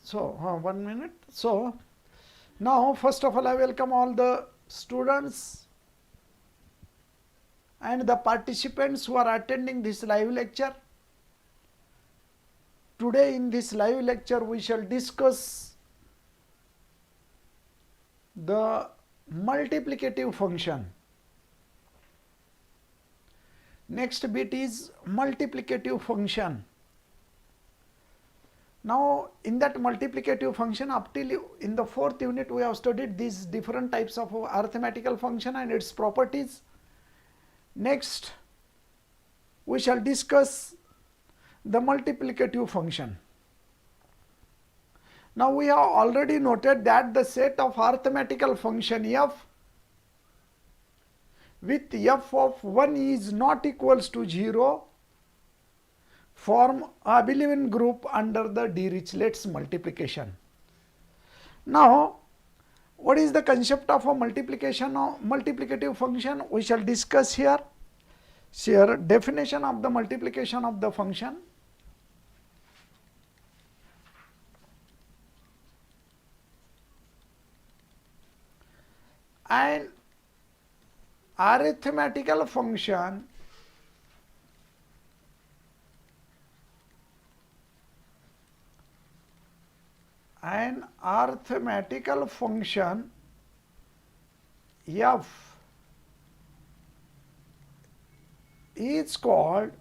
So, 1 minute. So, now first of all I welcome all the students and the participants who are attending this live lecture. Today in this live lecture we shall discuss the multiplicative function. Next bit is multiplicative function. Now in that multiplicative function, up till in the 4th unit we have studied these different types of arithmetical function and its properties. Next we shall discuss the multiplicative function. Now we have already noted that the set of arithmetical function f with f of 1 is not equals to 0 form a abelian group under the Dirichlet's multiplication. Now what is the concept of a multiplication or multiplicative function? We shall discuss here. Here definition of the multiplication of the function. And arithmetical function f is called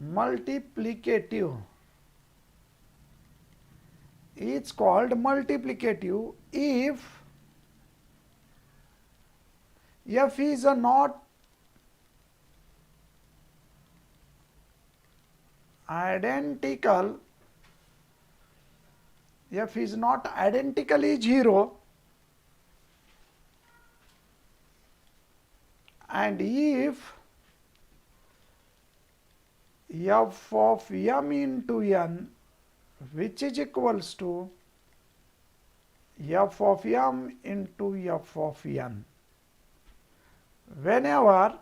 multiplicative. It's called multiplicative if f is not identical, f is not identically 0 and if f of m into n which is equals to f of m into f of n. Whenever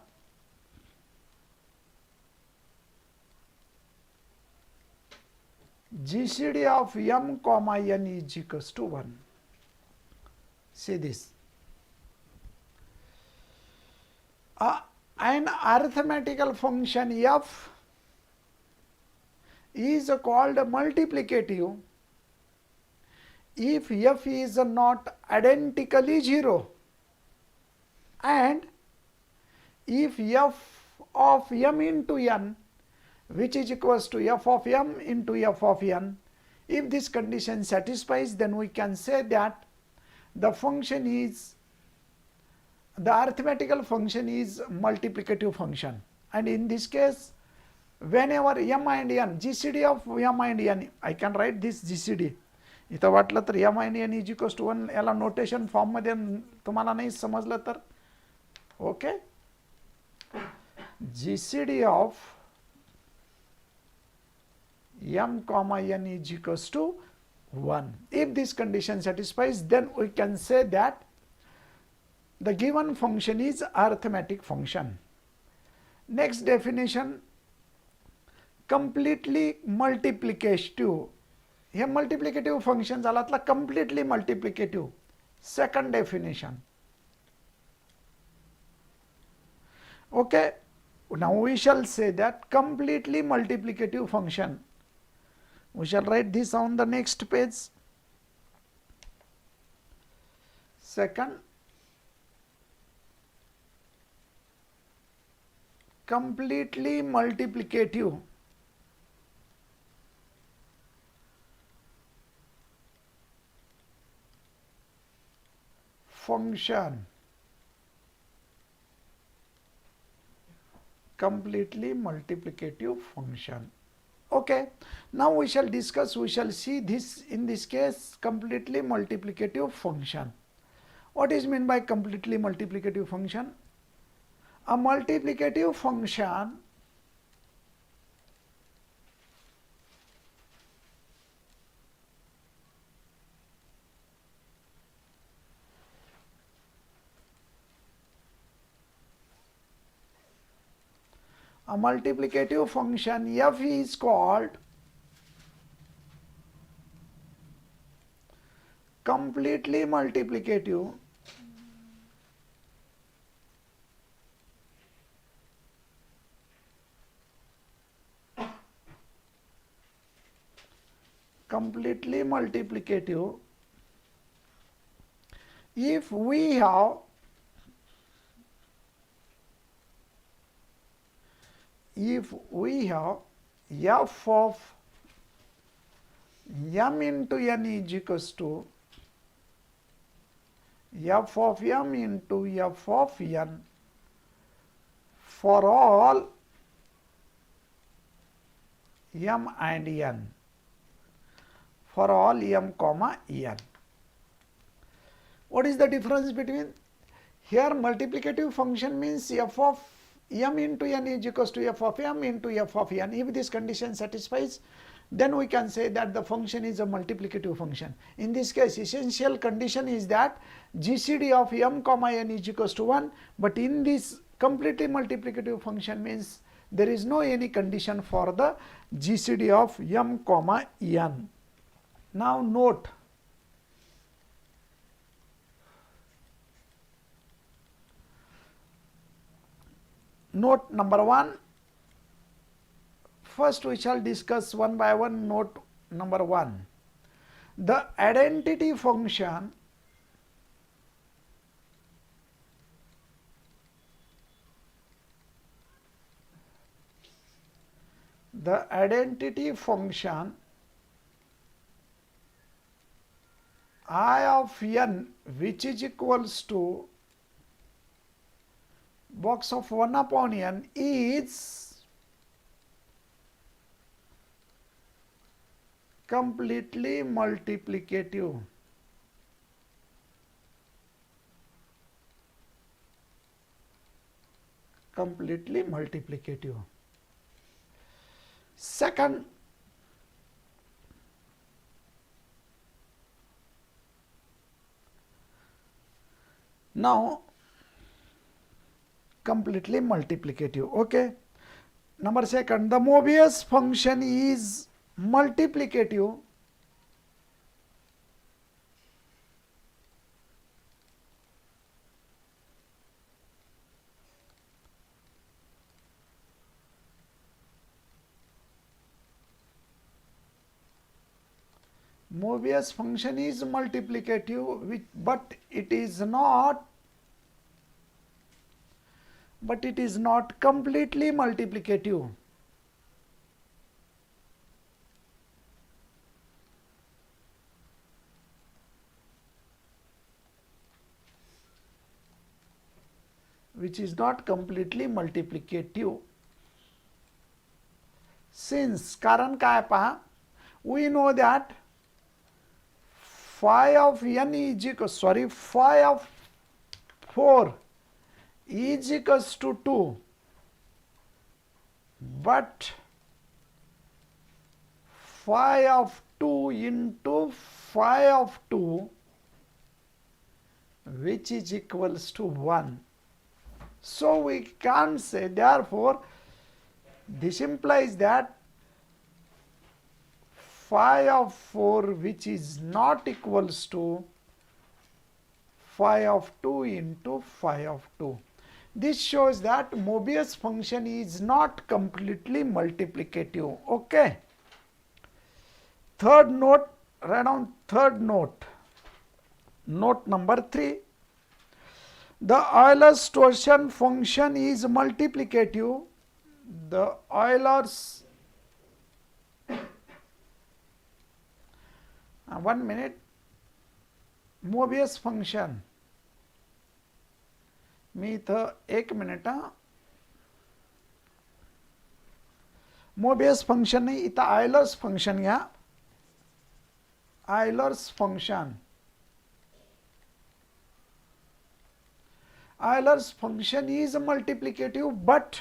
GCD of m comma n is equals to 1. See this. An arithmetical function f is called multiplicative if f is not identically 0 and if f of m into n which is equals to f of m into f of n, if this condition satisfies, then we can say that the function is, the arithmetical function is multiplicative function. And in this case, whenever m and n, GCD of m and n, I can write this GCD. इथं वाटलं तर m and n is equals to 1 याला notation form मध्ये तुम्हाला नाही समजलं तर okay. GCD of m comma n is equals to 1. If this condition satisfies, then we can say that the given function is arithmetic function. Next definition, completely multiplicative. Hey multiplicative function झाला completely multiplicative. Second definition. Okay, now we shall say that completely multiplicative function. We shall write this on the next page. Second, completely multiplicative function. Completely multiplicative function. Okay, now we shall discuss, we shall see this in this case completely multiplicative function. What is meant by completely multiplicative function? A multiplicative function a multiplicative function f is called completely multiplicative, if we have f of m into n is equals to f of m into f of n for all m and n, for all m comma n. What is the difference between here? Multiplicative function means f of m into n is equals to f of m into f of n. If this condition satisfies, then we can say that the function is a multiplicative function. In this case, essential condition is that GCD of m comma n is equals to 1, but in this completely multiplicative function means there is no any condition for the GCD of m comma n. Now note, number 1. First we shall discuss one by one. Note number 1. The identity function I of n, which is equals to box of 1 upon n, is completely multiplicative. Second, now completely multiplicative. Okay. Number second, the Mobius function is multiplicative but it is not completely multiplicative. Since कारण काय पहा, we know that phi of n is equals, phi of 4 is equals to 2, but phi of 2 into phi of 2, which is equals to 1. So we can say, therefore this implies that phi of 4 which is not equals to phi of 2 into phi of 2. This shows that Mobius function is not completely multiplicative. Okay. Third note, write down third note. Note number 3. The Euler Totient function is multiplicative. The Euler's 1 minute. Mobius function. मी इथं 1 minute. Mobius function नाही, इथं Euler's function घ्या. Euler's function. Euler's function is multiplicative, but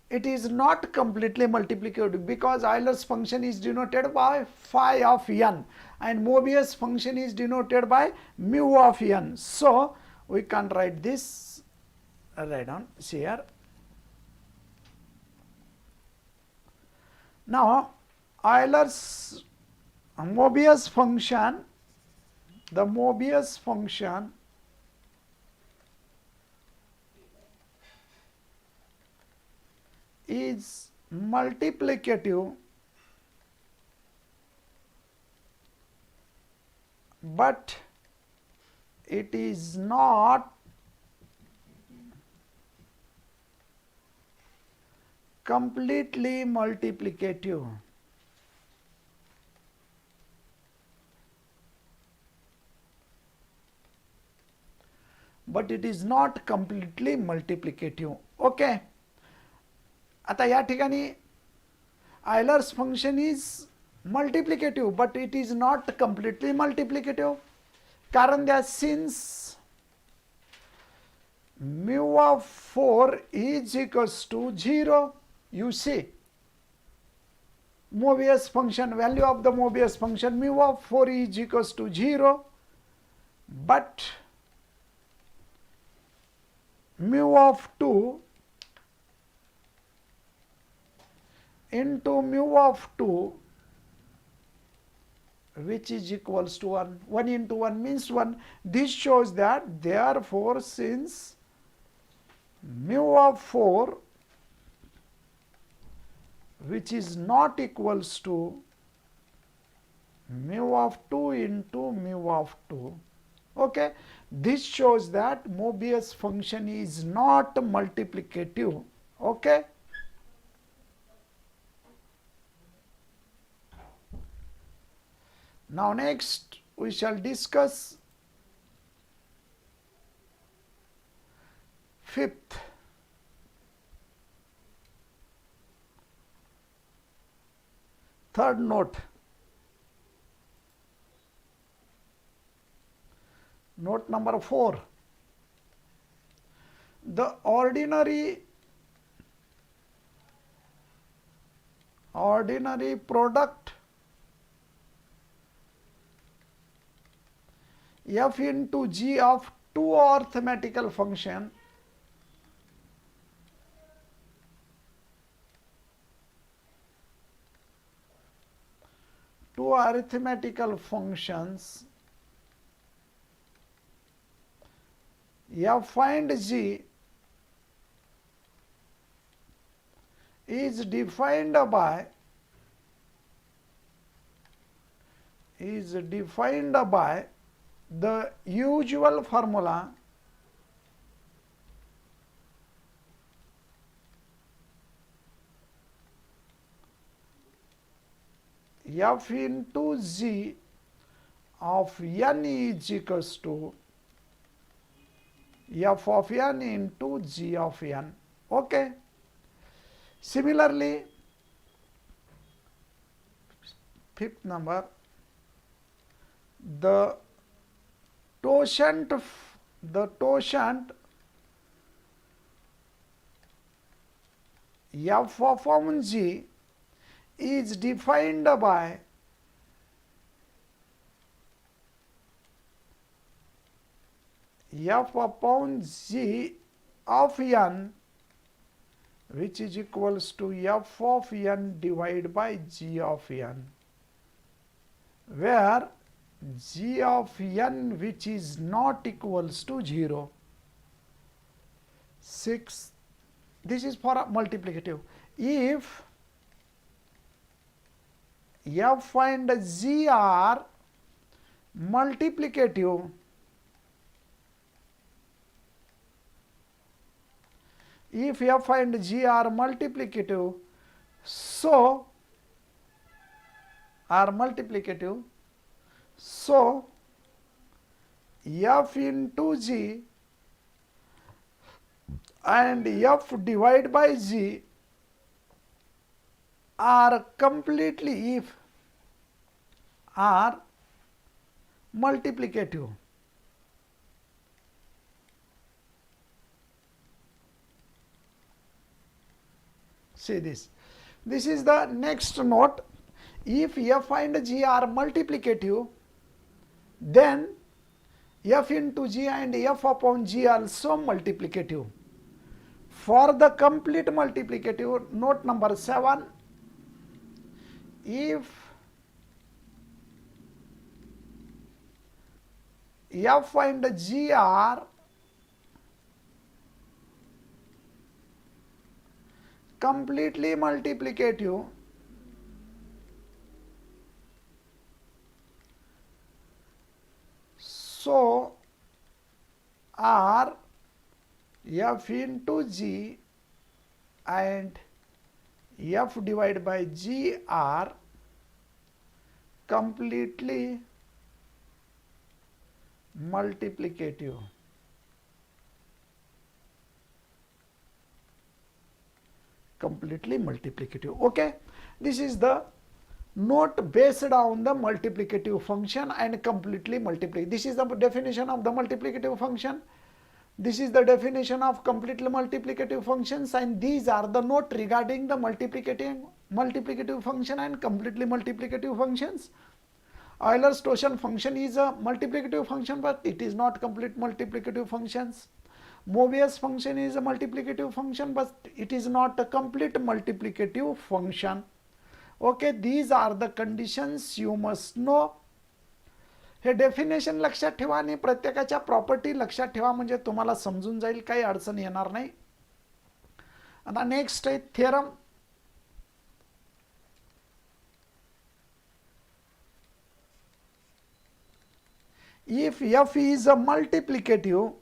it is not completely multiplicative because Euler's function is denoted by phi of n and Mobius function is denoted by mu of n. So we can write this, write down here. Now Euler's Mobius function the Mobius function is multiplicative but it is not completely multiplicative. But it is not completely multiplicative. Okay. आता या ठिकाणी Euler's function is multiplicative but it is not completely multiplicative. कारण द्या since mu of 4 is equals to 0, you see Mobius function, value of the Mobius function mu of 4 is equals to 0, but mu of 2 into mu of 2, which is equals to 1. 1 into 1 means 1. This shows that therefore since mu of 4 which is not equals to mu of 2 into mu of 2, okay, this shows that Mobius function is not multiplicative. Okay. Now next we shall discuss fifth. Third note. Note number 4. The ordinary product f into g of two arithmetical function functions f and g is defined by the usual formula f into g of n is equals to f of n into g of n. Okay. Similarly, fifth number, the totient f upon g is defined by f upon g of n, which is equals to f of n divided by g of n, where g of n which is not equals to 0. 6. This is for a multiplicative. If f and g are multiplicative, if f and g are multiplicative, so f into g and f divided by g are completely multiplicative. See this. This is the next note. If f and g are multiplicative, then f into g and f upon g are also multiplicative. For the complete multiplicative, note number 7, if f and g are completely multiplicative, so are f into g and f divided by g are completely multiplicative. Completely multiplicative. Okay, this is the note based on the multiplicative function and completely multiplicative. This is the definition of the multiplicative function. This is the definition of completely multiplicative functions, and these are the note regarding the multiplicative function and completely multiplicative functions. Euler's Totient function is a multiplicative function, but it is not complete multiplicative functions. Mobius function is a multiplicative function, but it is not a complete multiplicative function. Okay, these are the conditions you must know. हे definition लक्षात ठेवा आणि प्रत्येकाच्या property लक्षात ठेवा, म्हणजे तुम्हाला समजून जाईल, काही अडचण येणार नाही. आता नेक्स्ट आहे theorem. If f is a multiplicative,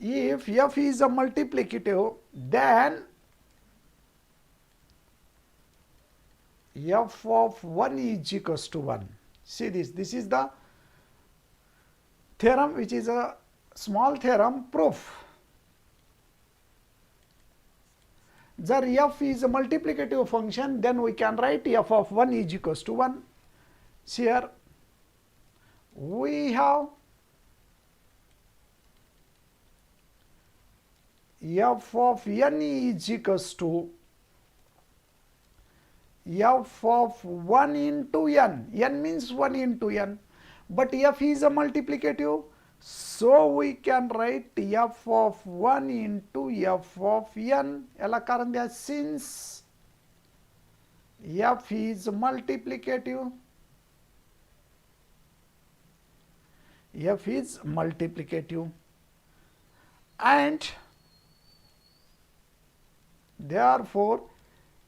if f is a multiplicative, then f of 1 is equals to 1. See this is the theorem, which is a small theorem proof. Jar f is a multiplicative function, then we can write f of 1 is equals to 1. Here we have f of n is equals to f of 1 into n. N means 1 into n, but f is a multiplicative, so we can write f of 1 into f of n. याला कारण द्या, since f is multiplicative, f is multiplicative, and therefore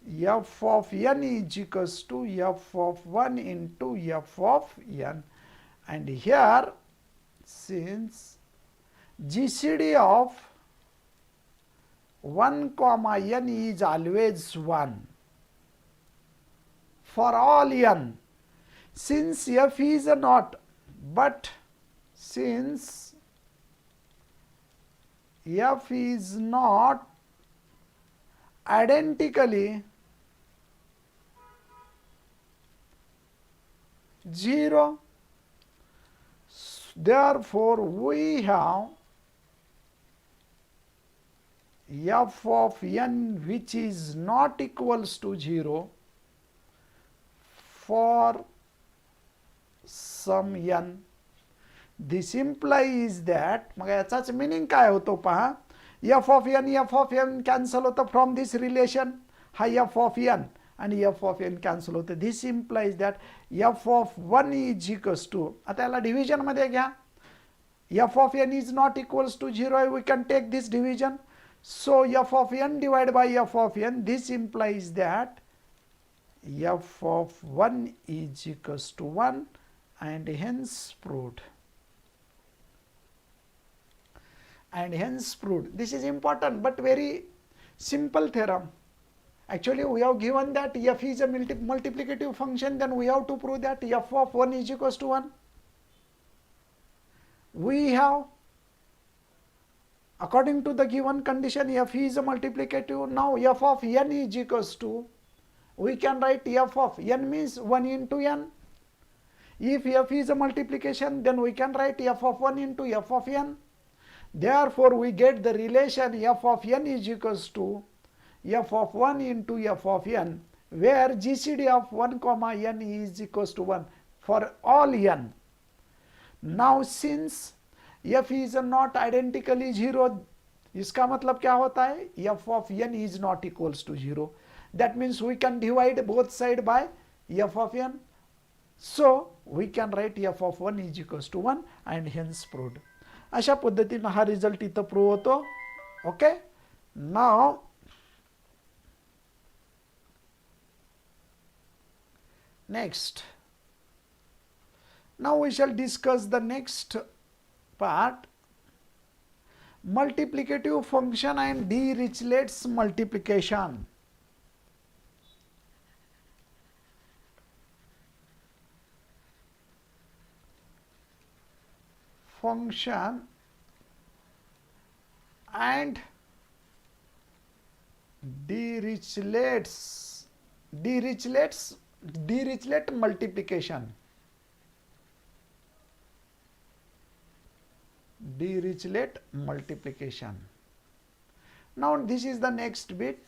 f of n is equals to f of 1 into f of n. And here, since GCD of 1 comma n is always 1 for all n, since f is a not, but since f is not identically 0, therefore we have f of n which is not equals to 0 for some n. This implies that, मग याचाच meaning काय होतो पहा, f of n cancel होतं from this relation, हा f of n आणि f of n cancel होतं. This implies that f of 1 is equals to, आता याला डिव्हिजन मध्ये घ्या, f of n is not equals to 0, we can take this division, so f of n divided by f of n, this implies that f of 1 is equals to 1, and hence proved. And hence proved. This is important but very simple theorem. Actually we have given that f is a multiplicative function, then we have to prove that f of 1 is equals to 1. We have, according to the given condition, f is a multiplicative. Now f of n is equals to, we can write f of n means 1 into n. If f is a multiplication, then we can write f of 1 into f of n. Therefore we get the relation f of n is equals to f of 1 into f of n, where GCD of 1 comma n is equals to 1 for all n. Now since f is not identically 0, इसका मतलब क्या होता है, f of n is not equals to 0. That means we can divide both side by f of n. So we can write f of 1 is equals to 1 and hence proved. अशा पद्धतीने हा result इथं prove होतो. Okay, now next. Now we shall discuss the next part, multiplicative function and Dirichlet's multiplication. Function and Dirichlet's Dirichlet multiplication. Dirichlet multiplication. Now this is the next bit,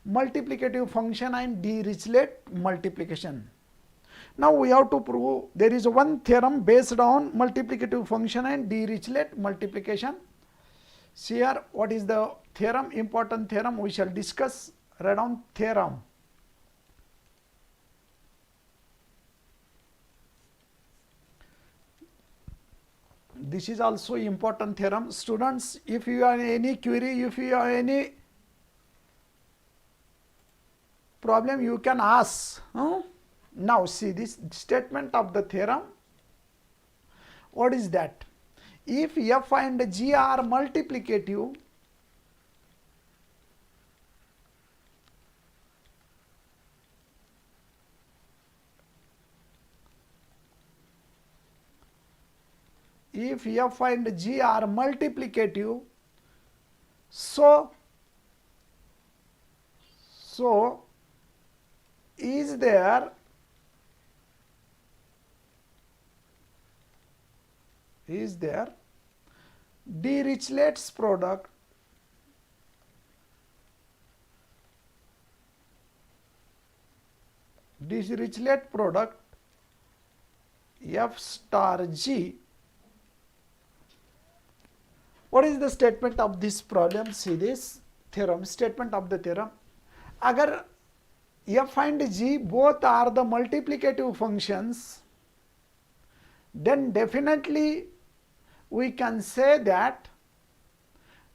multiplicative function and Dirichlet multiplication. Now we have to prove there is one theorem based on multiplicative function and Dirichlet multiplication. See here, what is the theorem? Important theorem we shall discuss. Write down theorem. This is also important theorem. Students, if you have any query, if you have any problem, you can ask. Now see this statement of the theorem. What is that? If f and g are multiplicative, if f and g are multiplicative, so is there Dirichlet's product f star g. What is the statement of this problem? See this theorem, statement of the theorem. Agar f and g both are the multiplicative functions, then definitely we can say that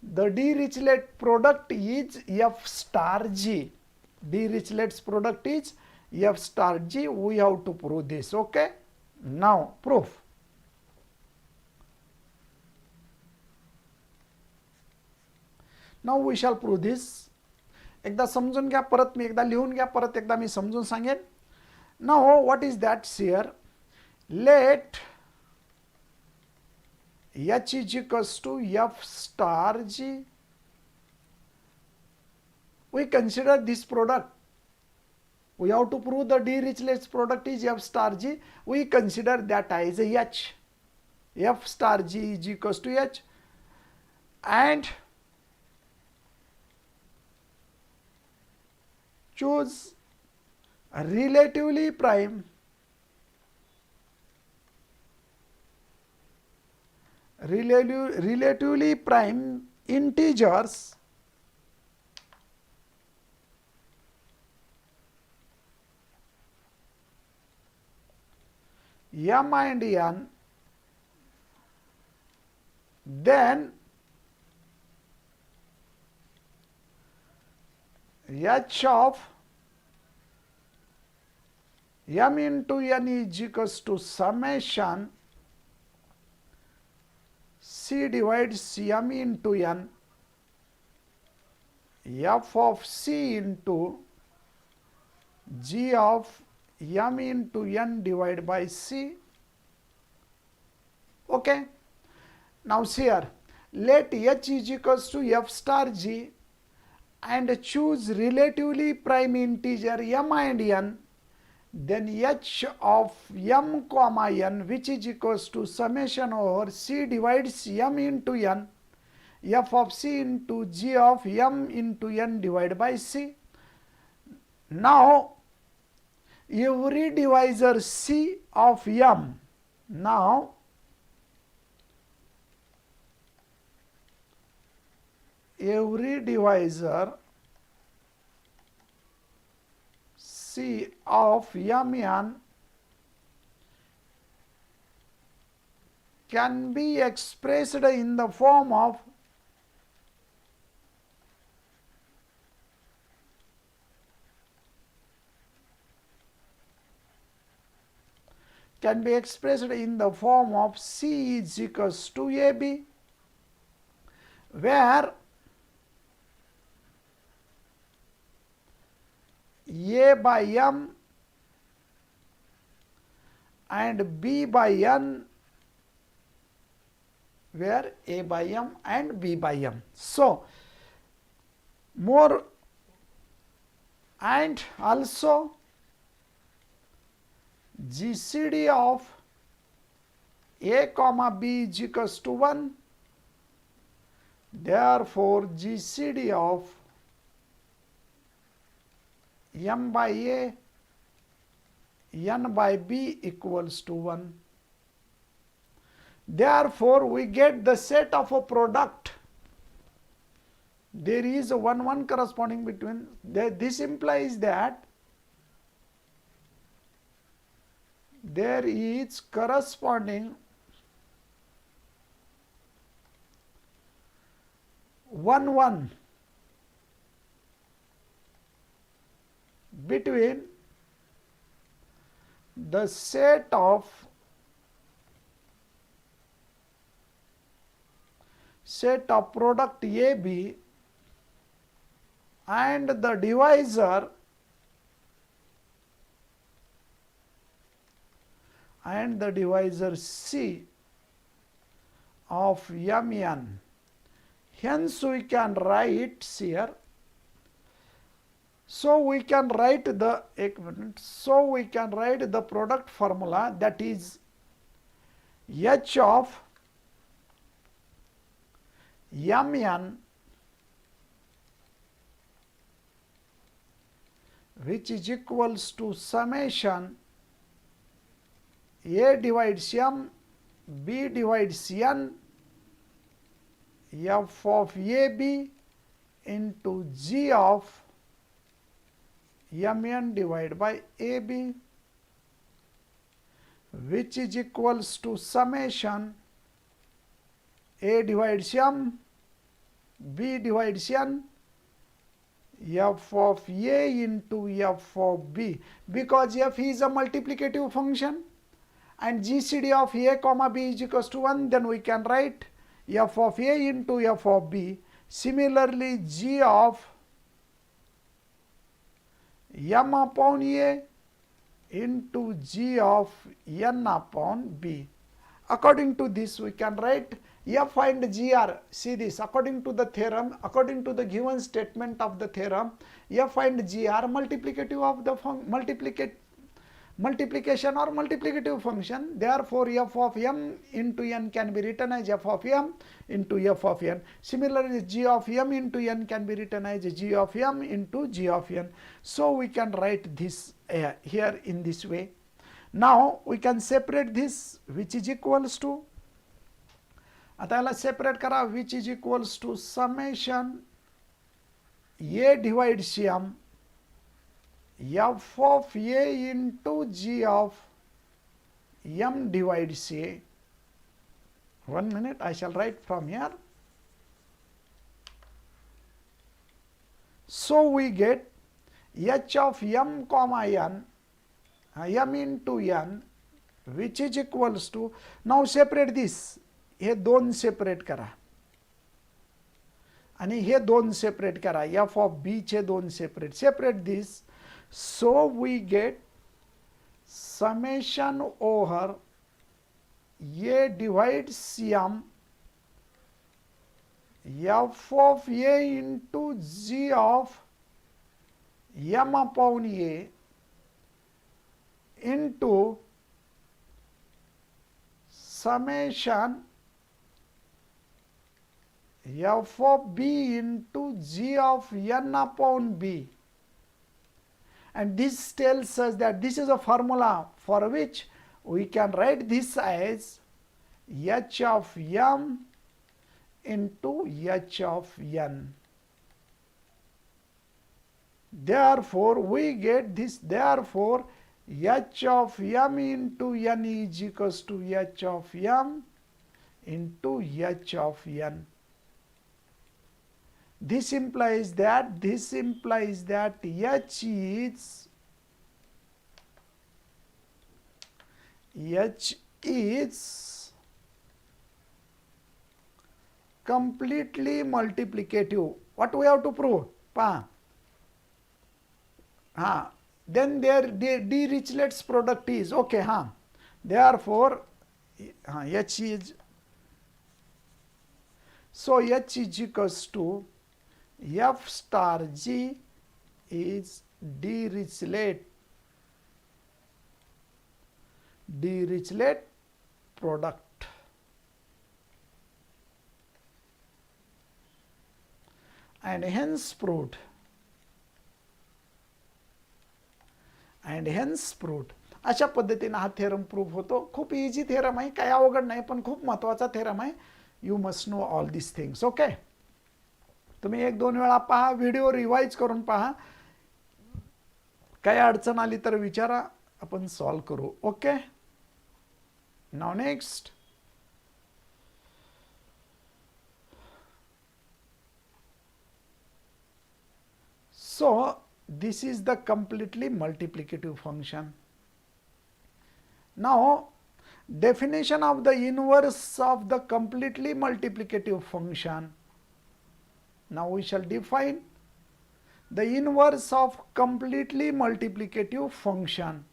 the Dirichlet product is f star g. Dirichlet's product is f star g. We have to prove this. Okay, now proof. Now we shall prove this. एकदा समजून घ्या, परत मी एकदा लिहून घ्या, परत एकदा मी समजून सांगेन. Now what is that here? Let h is equals to f star g. We consider this product. We have to prove the Dirichlet's product is f star g. We consider that as a h. F star g is equals to h, and choose relatively prime integers m and n, then h of m into n is equals to summation c divides m into n f of c into g of m into n divided by c. Okay, now see here, let h is equals to f star g and choose relatively prime integer m and n, then h of m comma n, which is equals to summation over c divides m into n f of c into g of m into n divided by c. Now every divisor c of m, now every divisor C of M.N can be expressed in the form of C is equals to AB, where A by M and B by N, where A by M and B by M. So, more and also GCD of A comma B is equals to 1. Therefore, GCD of M by A, N by B equals to 1. Therefore, we get the set of a product. There is a 1 corresponding between. This implies that there is corresponding 1 between the set of product AB and the divisor C of M.N. Hence, we can write here. So we can write the product formula, that is H of M.N, which is equals to summation A divides M, B divides N, F of AB into G of M.N divided by AB, which is equals to summation A divides M, B divides N, F of A into F of B. Because F is a multiplicative function and GCD of A comma B is equals to 1, then we can write F of A into F of B. Similarly, G of M upon A into G of N upon B. According to this, we can write F and GR. See this, according to the theorem, according to the given statement of the theorem, F and GR multiplicative of the multiplication or multiplicative function. Therefore, F of M into N can be written as F of M into F of N. Similarly, G of M into N can be written as G of M into G of N. So we can write this here in this way. Now we can separate this, which is equals to, आता याला separate करा, which is equals to summation A divides M, F of A into G of M divides A. 1 minute, I shall write from here. So we get H of M comma N, M into N, which is equals to, now separate this, हे दोन separate करा आणि हे दोन separate करा, F of B चे दोन separate this. So we get summation over A divides M, F of A into G of M upon A into summation F of B into G of N upon B. And this tells us that this is a formula for which we can write this as H of M into h of n. Therefore, we get this. Therefore, h of m into n is equals to h of m into h of n. This implies that h is completely multiplicative. What we have to prove? Then their Dirichlets product is okay. Therefore, h is, so h is equals to f star g is Dirichlet product. And hence proved. अशा पद्धतीने हा theorem prove होतो. खूप easy theorem आहे, काही अवघड नाही, पण खूप महत्त्वाचा थेरम आहे. You must know all this things. Okay, तुम्ही एक दोन वेळा पहा, व्हिडिओ रिवाइज करून पहा. काही अडचण आली तर विचारा, आपण सॉल्व करू. Okay, now next. So this is the completely multiplicative function. Now, definition of the inverse of the completely multiplicative function. Now we shall define the inverse of completely multiplicative function.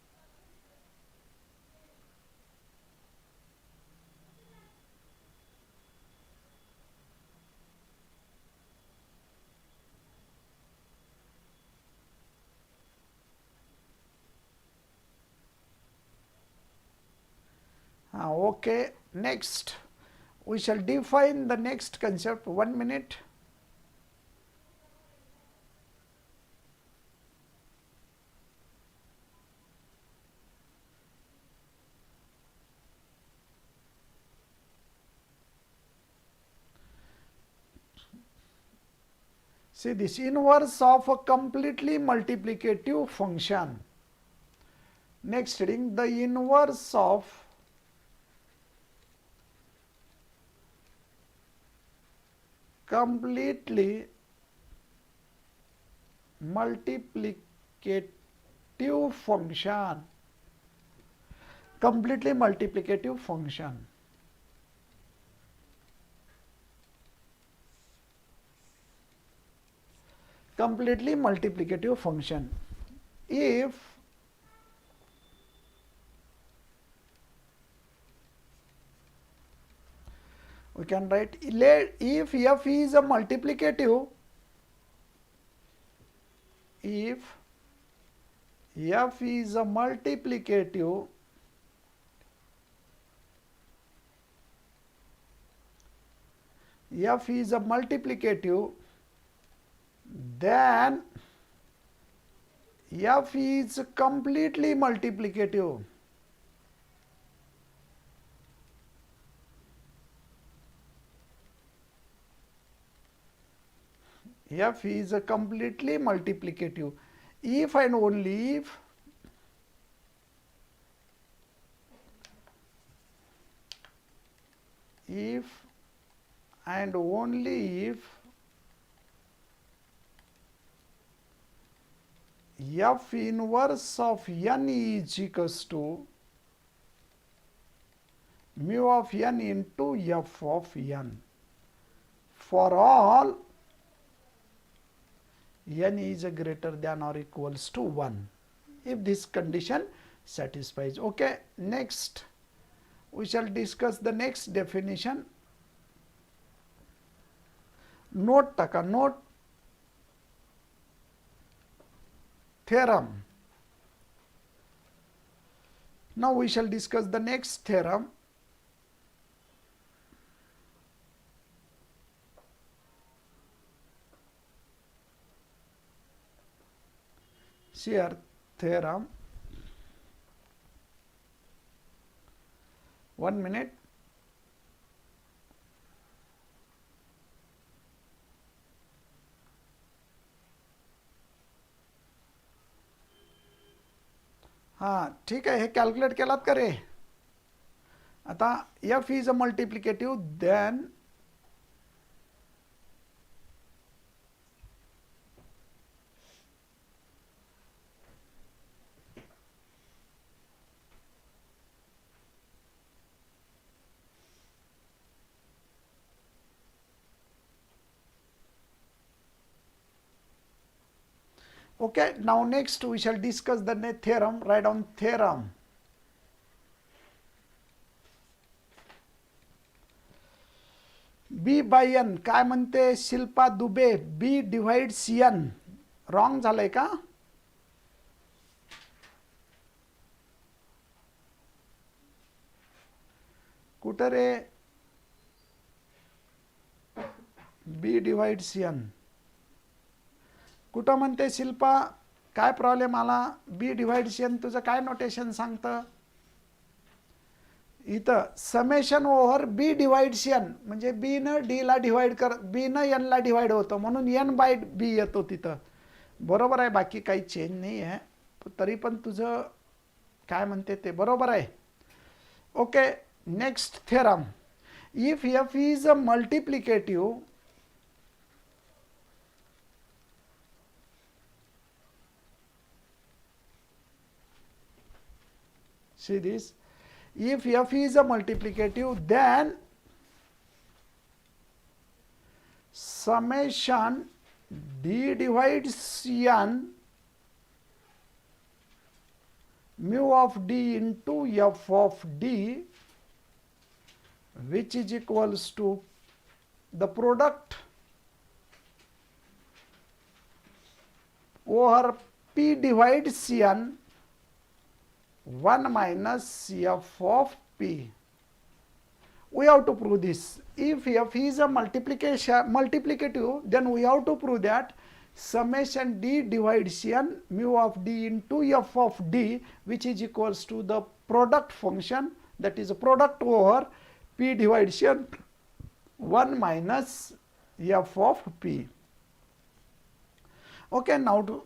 Okay, next we shall define the next concept. 1 minute. See, this inverse of a completely multiplicative function. Next heading, the inverse of completely multiplicative function. Completely multiplicative function. Completely multiplicative function. If we can write, if f is a multiplicative, if f is a multiplicative, then f is completely multiplicative. F is a completely multiplicative. If and only if and only if f inverse of n is equals to mu of n into f of n for all n is greater than or equals to 1, if this condition satisfies. Okay, next we shall discuss the next definition. Note taka, note theorem. Now we shall discuss the next theorem. Here theorem. 1 minute. हां ठीक आहे, हे calculate केलात का रे? आता F is a multiplicative then okay. Now next we shall discuss the theorem. Write down theorem. B by N काय म्हणते Shilpa Dubey? B divides N. Wrong झालंय का? कुठं रे? बी डिवाइड्स एन कुठं म्हणते शिल्पा? काय प्रॉब्लेम आला? बी डिवाइड्स एन तुझं काय नोटेशन सांगतं? इथं summation over B divides N म्हणजे बी न डी ला डिवाइड कर, बी न एन ला डिवाइड होतं म्हणून एन बाय बी येतो तिथं. बरोबर आहे, बाकी काही चेंज नाही आहे, तरी पण तुझं काय म्हणते ते बरोबर आहे. Okay, next theorem. If F is a multiplicative see this, if f is a multiplicative then summation d divides n mu of d into f of d which is equals to the product over p divides n 1 minus f of p. We have to prove this. If f is a multiplicative, then we have to prove that summation d divides n mu of d into f of d which is equals to the product function, that is a product over p divides n 1 minus f of p. Okay, now to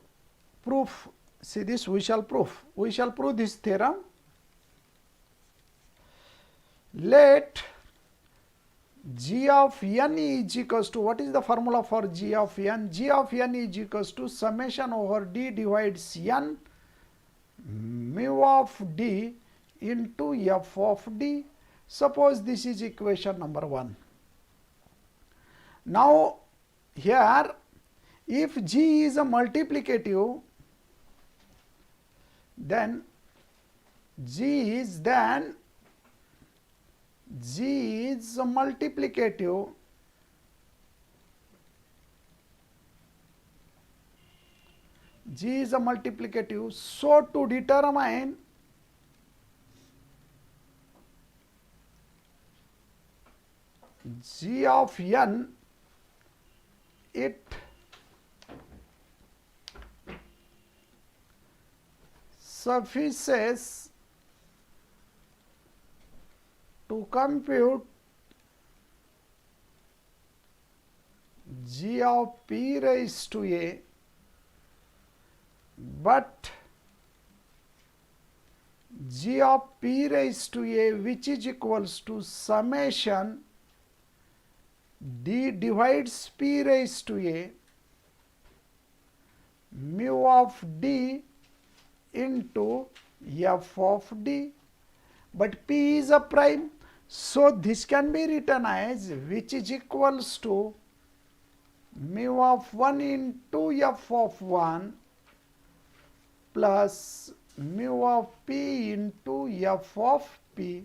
proof. See this, we shall prove this theorem. Let g of n is equals to, what is the formula for g of n? G of n is equals to summation over d divides n mu of d into f of d. Suppose this is equation number 1. Now here if g is a multiplicative, then g is a multiplicative, so to determine g of n, it suffices to compute g of p raised to a, but g of p raised to a which is equals to summation d divides p raised to a mu of d into f of d, but p is a prime, so this can be written as which is equals to mu of 1 into f of 1 plus mu of p into f of p,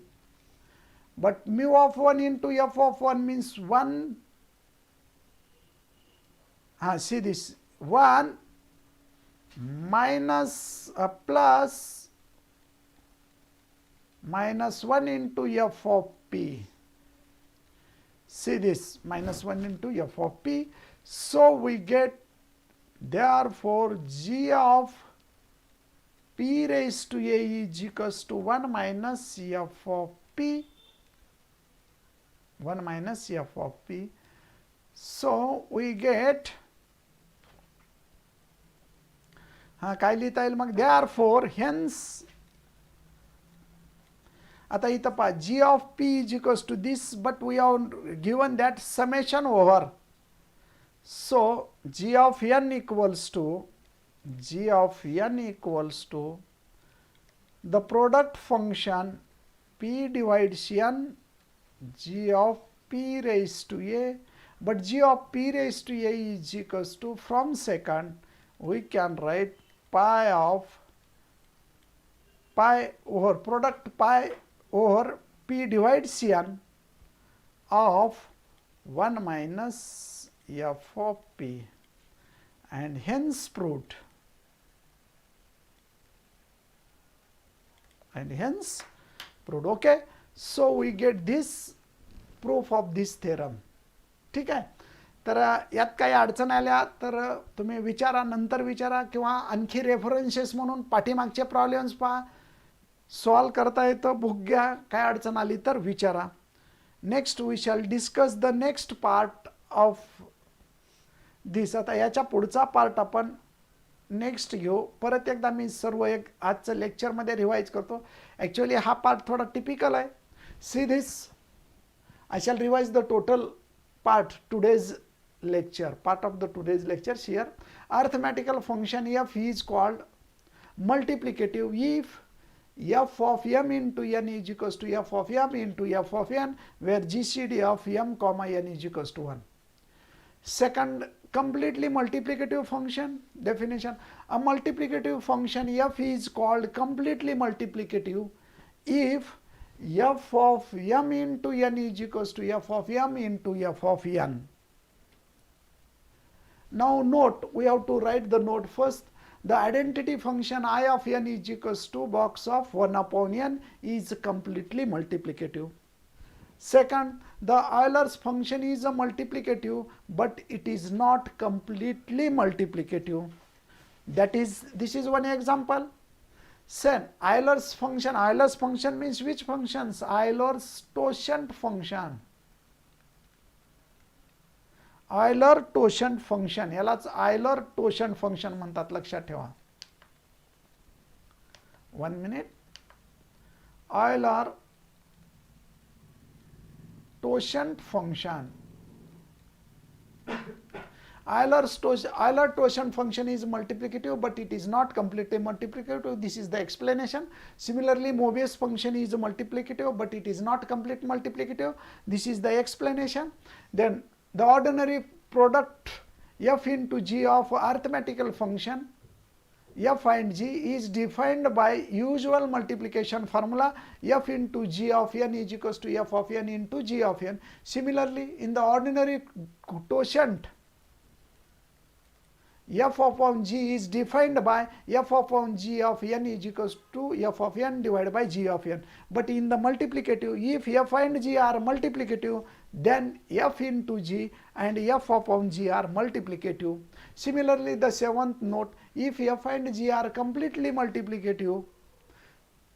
but mu of 1 into f of 1 means 1, see this, 1 minus plus minus 1 into f of p. See this, minus 1 into f of p. So we get, therefore g of p raised to a is equals to 1 minus f of p, 1 minus f of p. So we get, काय लिहिता येईल मग, therefore hence आता इथं पहा g of p is equals to this, but we have given that summation over. So g of n equals to the product function p divides n g of p raised to a, but g of p raised to a is equals to, from second we can write pi over product pi over p divides n of 1 minus f of p, and hence proved. Okay, so we get this proof of this theorem. ठीक आहे. तर यात काही अडचण आल्या तर तुम्ही विचारा, नंतर विचारा, किंवा आणखी रेफरन्सेस म्हणून पाठीमागचे प्रॉब्लेम्स पहा, सॉल्व करता येतं, बुक घ्या, काय अडचण आली तर विचारा. Next we shall discuss the next part of this. आता याच्या पुढचा पार्ट आपण नेक्स्ट घेऊ. परत एकदा मी सर्व एक आजचं लेक्चरमध्ये रिवाइज करतो. ॲक्च्युअली हा पार्ट थोडा टिपिकल आहे. See this, I shall revise the total part of the today's lecture here. Arithmetical function f is called multiplicative if f of m into n is equals to f of m into f of n, where gcd of m comma n is equals to 1. Second, completely multiplicative function definition. A multiplicative function f is called completely multiplicative if f of m into n is equals to f of m into f of n. Now note, we have to write the note first. The identity function I of n is equals to box of 1 upon n is completely multiplicative. Second, the Euler's function is a multiplicative, but it is not completely multiplicative. That is, this is one example. Then Euler's function means which functions? Euler's totient function. Euler totient function, यालाच Euler totient function म्हणतात, लक्षात ठेवा. 1 minute. Euler totient function. Euler totient function is multiplicative, but it is not completely multiplicative. This is the explanation. Similarly, Mobius function is multiplicative, but it is not complete multiplicative. This is the explanation. Then the ordinary product f into g of arithmetical function f and g is defined by usual multiplication formula f into g of n is equals to f of n into g of n. Similarly, in the ordinary totient, f upon g is defined by f upon g of n is equals to f of n divided by g of n. But in the multiplicative, if f and g are multiplicative, then f into g and f upon g are multiplicative. Similarly, the seventh note, if f and g are completely multiplicative,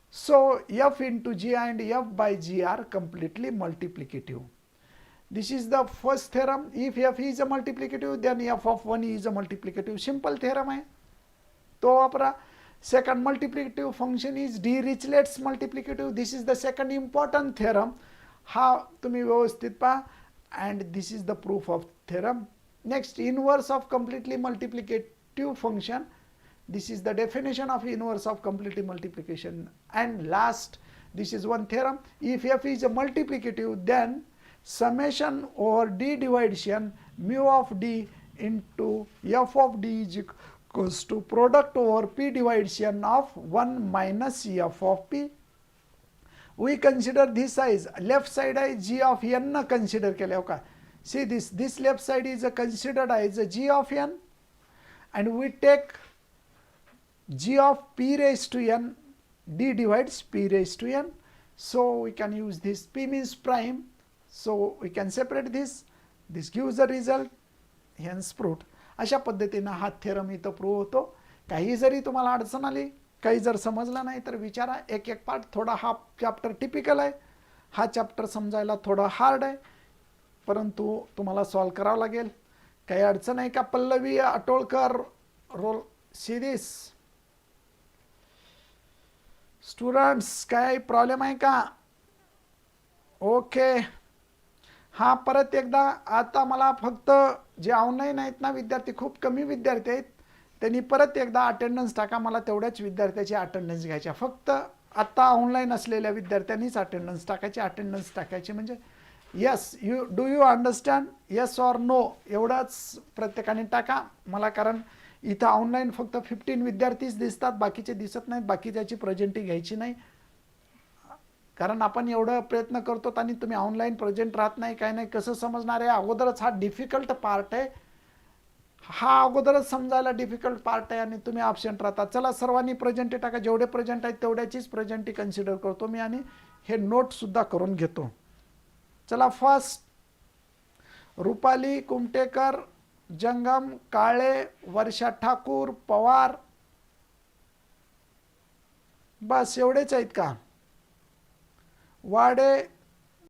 so f into g and f by g are completely multiplicative. This is the first theorem. If f is a multiplicative, then f of 1 is a multiplicative. Simple theorem है, तो वापरा. Second, multiplicative function is Dirichlet's multiplicative. This is the second important theorem. हा तुम्ही व्यवस्थित पहा, and this is the proof of theorem. Next, inverse of completely multiplicative function. This is the definition of inverse of completely multiplication. And last, this is one theorem. If f is a multiplicative, then summation over d divides n mu of d into f of d is equals to product over p divides n of 1 minus f of p. We consider this as left side as g of n consider केले हो का. See this left side is considered as a g of n, and we take g of p raised to n, d divides p raised to n. So we can use this, p means prime. So we can separate this. This gives the result, hence proved. अशा पद्धतीने हा theorem इथं prove होतो. काही जरी तुम्हाला अडचण आली, काही जर समजलं नाही तर विचारा. एक एक पार्ट, थोडा हा चॅप्टर टिपिकल आहे, हा चॅप्टर समजायला थोडा हार्ड आहे, परंतु तुम्हाला सॉल्व करावं लागेल. काही अडचण आहे का पल्लवी अटोळकर रोल सिरीज? स्टुडंट्स, काय प्रॉब्लेम आहे का? ओके. हां, परत एकदा आता मला फक्त जे ऑनलाईन आहेत ना विद्यार्थी, खूप कमी विद्यार्थी आहेत, त्यांनी परत एकदा अटेंडन्स टाका. मला तेवढ्याच विद्यार्थ्याची अटेंडन्स घ्यायच्या. फक्त आत्ता ऑनलाईन असलेल्या विद्यार्थ्यांनीच अटेंडन्स टाकायची. अटेंडन्स टाकायची म्हणजे yes, do you understand, yes or no, एवढाच प्रत्येकाने टाका मला. कारण इथं ऑनलाईन फक्त 15 विद्यार्थीच दिसतात, बाकीचे दिसत नाहीत. बाकीच्याची प्रेझेंटी घ्यायची नाही, कारण आपण एवढं प्रयत्न करतो आणि तुम्ही ऑनलाईन प्रेझेंट राहत नाही, काय नाही, कसं समजणार आहे. अगोदरच हा डिफिकल्ट पार्ट आहे, हा अगोदरच समजायला डिफिकल्ट पार्ट आहे आणि तुम्ही ॲबसेंट राहता. चला सर्वांनी प्रेझेंटी टाका. जेवढे प्रेझेंट आहेत तेवढ्याचीच प्रेझेंटी कन्सिडर करतो मी आणि हे नोटसुद्धा करून घेतो. चला, फर्स्ट रुपाली कुमटेकर, जंगम काळे, वर्षा ठाकूर, पवार, बस एवढेच आहेत का? वाडे